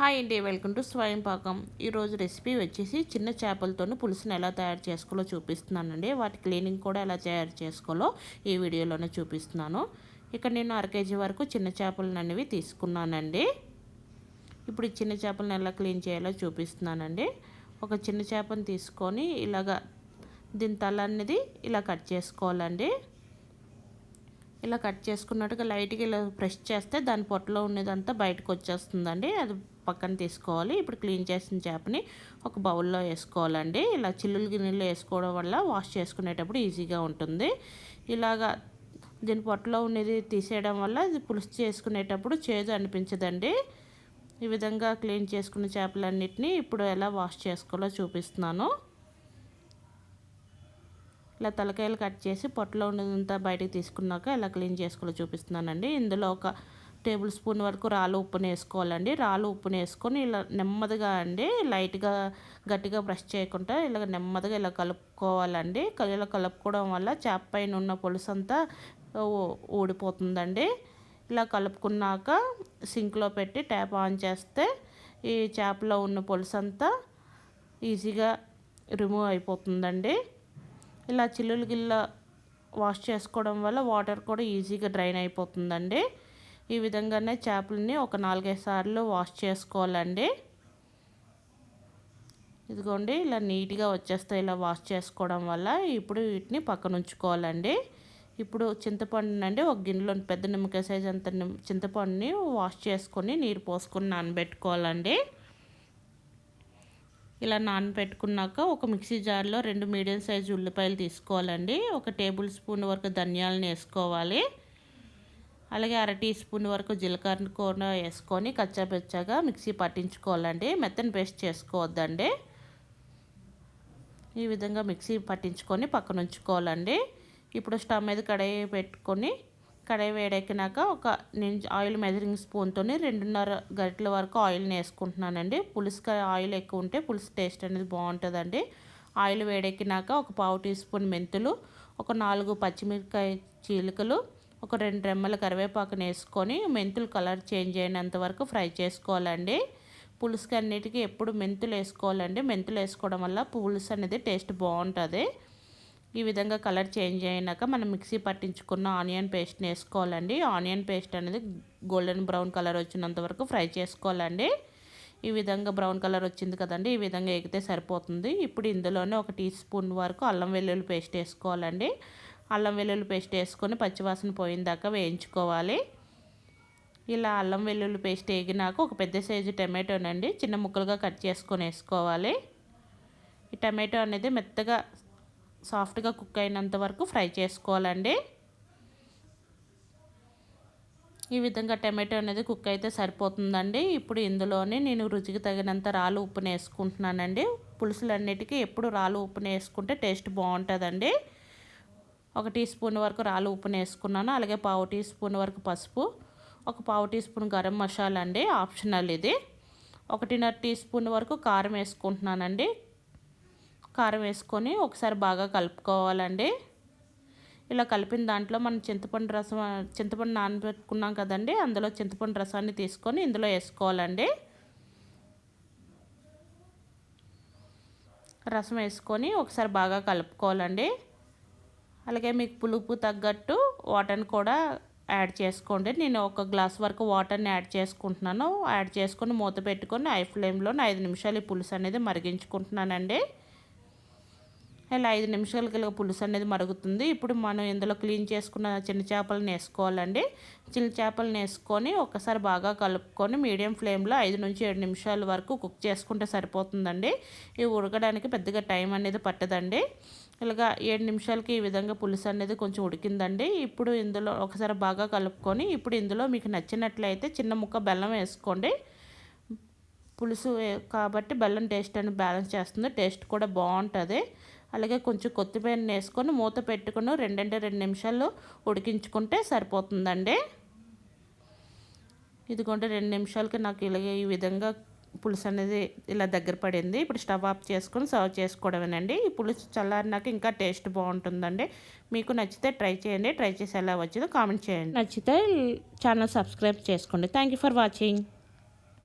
Hi అండి, welcome to స్వయం పాకం. ఈరోజు రెసిపీ వచ్చేసి చిన్న చేపలతోని పులుసుని ఎలా తయారు చేసుకోవాలో చూపిస్తున్నానండి. వాటి క్లీనింగ్ కూడా ఎలా తయారు చేసుకోవాలో ఈ వీడియోలోనే చూపిస్తున్నాను. ఇక్కడ నేను 1/2 kg వరకు చిన్న చేపలను అనేవి తీసుకున్నానండి. ఇప్పుడు ఈ చిన్న చేపలను ఎలా క్లీన్ చేయాలో చూపిస్తున్నానండి. ఒక చిన్న చేపను తీసుకొని ఇలాగా దీని తల అనేది ఇలా కట్ చేసుకోవాలండి. ఇలా కట్ చేసుకున్నట్టుగా లైట్గా ఇలా ప్రెస్ చేస్తే దాని పొట్టలో ఉన్నదంతా బయటకు వచ్చేస్తుందండి. అది పక్కన తీసుకోవాలి. ఇప్పుడు క్లీన్ చేసిన చేపని ఒక బౌల్లో వేసుకోవాలండి. ఇలా చిల్లులు గిన్నెలు వేసుకోవడం వల్ల వాష్ చేసుకునేటప్పుడు ఈజీగా ఉంటుంది. ఇలాగా దీని పొట్టలో ఉన్నది తీసేయడం వల్ల ఇది పులుసు చేసుకునేటప్పుడు చేదు అనిపించదండి. ఈ విధంగా క్లీన్ చేసుకున్న చేపలన్నిటిని ఇప్పుడు ఎలా వాష్ చేసుకోవాలో చూపిస్తున్నాను. ఇలా తలకాయలు కట్ చేసి పొట్టలో ఉన్నదంతా బయటకు తీసుకున్నాక ఎలా క్లీన్ చేసుకోవాలో చూపిస్తున్నానండి. ఇందులో ఒక టేబుల్ స్పూన్ వరకు రాళ్ళు ఉప్పుని వేసుకోవాలండి. రాళ్ళు ఉప్పుని వేసుకొని ఇలా నెమ్మదిగా అండి, లైట్గా గట్టిగా బ్రష్ చేయకుండా ఇలా నెమ్మదిగా ఇలా కలుపుకోవాలండి. ఇలా కలుపుకోవడం వల్ల చేప పైన ఉన్న పులుసు అంతా ఊడిపోతుందండి. ఇలా కలుపుకున్నాక సింక్లో పెట్టి ట్యాప్ ఆన్ చేస్తే ఈ చేపలో ఉన్న పులుసు అంతా ఈజీగా రిమూవ్ అయిపోతుందండి. ఇలా చిల్లులు గిల్ల వాష్ చేసుకోవడం వల్ల వాటర్ కూడా ఈజీగా డ్రైన్ అయిపోతుందండి. ఈ విధంగానే చేపలని ఒక 4-5 సార్లు వాష్ చేసుకోవాలండి. ఇదిగోండి ఇలా నీట్గా వచ్చేస్తాయి ఇలా వాష్ చేసుకోవడం వల్ల. ఇప్పుడు వీటిని పక్కన ఉంచుకోవాలండి. ఇప్పుడు చింతపండునండి ఒక గిన్నెలో పెద్ద నిమ్మకాయ సైజ్ అంత చింతపండుని వాష్ చేసుకొని నీరు పోసుకొని నానబెట్టుకోవాలండి. ఇలా నానబెట్టుకున్నాక ఒక మిక్సీ జార్లో 2 మీడియం సైజు ఉల్లిపాయలు తీసుకోవాలండి. ఒక టేబుల్ స్పూన్ వరకు ధనియాలను వేసుకోవాలి. అలాగే 1/2 టీ స్పూన్ వరకు జీలకర్ర కూడా వేసుకొని కచ్చాపచ్చాగా మిక్సీ పట్టించుకోవాలండి. మెత్తని పేస్ట్ చేసుకోవద్దండి. ఈ విధంగా మిక్సీ పట్టించుకొని పక్కన ఉంచుకోవాలండి. ఇప్పుడు స్టవ్ మీద కడాయి పెట్టుకొని కడాయి వేడెక్కినాక నేను ఆయిల్ మెజరింగ్ స్పూన్తో 2.5 గరిటెల వరకు ఆయిల్ని వేసుకుంటున్నానండి. పులుసుకి ఆయిల్ ఎక్కువ ఉంటే పులుసు టేస్ట్ అనేది బాగుంటుందండి. ఆయిల్ వేడెక్కినాక ఒక 1/2 టీ స్పూన్ మెంతులు, ఒక 4 పచ్చిమిరపకాయ చీలికలు, ఒక 2 రెమ్మల కరివేపాకుని వేసుకొని మెంతులు కలర్ చేంజ్ అయినంత వరకు ఫ్రై చేసుకోవాలండి. పులుసుకి అన్నిటికీ ఎప్పుడు మెంతులు వేసుకోవాలండి. మెంతులు వేసుకోవడం వల్ల పులుసు అనేది టేస్ట్ బాగుంటుంది. ఈ విధంగా కలర్ చేంజ్ అయినాక మనం మిక్సీ పట్టించుకున్న ఆనియన్ పేస్ట్ని వేసుకోవాలండి. ఆనియన్ పేస్ట్ అనేది గోల్డెన్ బ్రౌన్ కలర్ వచ్చినంత వరకు ఫ్రై చేసుకోవాలండి. ఈ విధంగా బ్రౌన్ కలర్ వచ్చింది కదండి, ఈ విధంగా ఎగితే సరిపోతుంది. ఇప్పుడు ఇందులోనే 1 టీ స్పూన్ వరకు అల్లం వెల్లుల్లి పేస్ట్ వేసుకోవాలండి. అల్లం వెల్లుల్లి పేస్ట్ వేసుకొని పచ్చివాసన పోయిందాకా వేయించుకోవాలి. ఇలా అల్లం వెల్లుల్లి పేస్ట్ వేగినాక ఒక పెద్ద సైజు టమాటోనండి చిన్న ముక్కలుగా కట్ చేసుకొని వేసుకోవాలి. ఈ టమాటో అనేది మెత్తగా సాఫ్ట్గా కుక్ అయినంత వరకు ఫ్రై చేసుకోవాలండి. ఈ విధంగా టమాటో అనేది కుక్ అయితే సరిపోతుందండి. ఇప్పుడు ఇందులోనే నేను రుచికి తగినంత రాళ్ళు ఉప్పుని వేసుకుంటున్నానండి. పులుసులన్నిటికీ ఎప్పుడు రాళ్ళు ఉప్పుని వేసుకుంటే టేస్ట్ బాగుంటుందండి. 1 టీ స్పూన్ వరకు రాళ్ళు ఉప్పుని వేసుకున్నాను. అలాగే 1/2 టీ స్పూన్ వరకు పసుపు, ఒక 1/2 టీ స్పూన్ గరం మసాలా అండి, ఆప్షనల్ ఇది. 1.5 టీ స్పూన్ వరకు కారం వేసుకుంటున్నానండి. కారం వేసుకొని ఒకసారి బాగా కలుపుకోవాలండి. ఇలా కలిపిన దాంట్లో మనం చింతపండు నానబెట్టుకున్నాం కదండి, అందులో చింతపండు రసాన్ని తీసుకొని ఇందులో వేసుకోవాలండి. రసం వేసుకొని ఒకసారి బాగా కలుపుకోవాలండి. అలాగే మీకు పులుపు తగ్గట్టు వాటర్ని కూడా యాడ్ చేసుకోండి. నేను 1 గ్లాస్ వరకు వాటర్ని యాడ్ చేసుకుంటున్నాను. యాడ్ చేసుకొని మూత పెట్టుకొని హై ఫ్లేమ్లో 5 నిమిషాలు ఈ పులుసు అనేది మరిగించుకుంటున్నానండి. ఇలా 5 నిమిషాలకి పులుసు అనేది మరుగుతుంది. ఇప్పుడు మనం ఇందులో క్లీన్ చేసుకున్న చిన్న చేపలను వేసుకోవాలండి. చిన్న చేపలను వేసుకొని ఒకసారి బాగా కలుపుకొని మీడియం ఫ్లేమ్లో 5 నుంచి 7 నిమిషాల వరకు కుక్ చేసుకుంటే సరిపోతుందండి. ఇవి ఉడకడానికి పెద్దగా టైం అనేది పట్టదండి. ఇలాగా 7 నిమిషాలకి ఈ విధంగా పులుసు అనేది కొంచెం ఉడికిందండి. ఇప్పుడు ఇందులో ఒకసారి బాగా కలుపుకొని ఇప్పుడు ఇందులో మీకు నచ్చినట్లయితే చిన్న ముక్క బెల్లం వేసుకోండి. పులుసు కాబట్టి బెల్లం టేస్ట్ అని బ్యాలెన్స్ చేస్తుంది, టేస్ట్ కూడా బాగుంటుంది. అలాగే కొంచెం కొత్తిమీరని వేసుకొని మూత పెట్టుకుని 2 నిమిషాలు ఉడికించుకుంటే సరిపోతుందండి. ఇదిగోండి 2 నిమిషాలకి నాకు ఇలాగే ఈ విధంగా పులుసు అనేది ఇలా దగ్గర పడింది. ఇప్పుడు స్టవ్ ఆఫ్ చేసుకొని సర్వ్ చేసుకోవడమేనండి. ఈ పులుసు చల్లారినాక ఇంకా టేస్ట్ బాగుంటుందండి. మీకు నచ్చితే ట్రై చేయండి. ట్రై చేసి ఎలా వచ్చిందో కామెంట్ చేయండి. నచ్చితే ఛానల్ సబ్స్క్రైబ్ చేసుకోండి. Thank you for watching.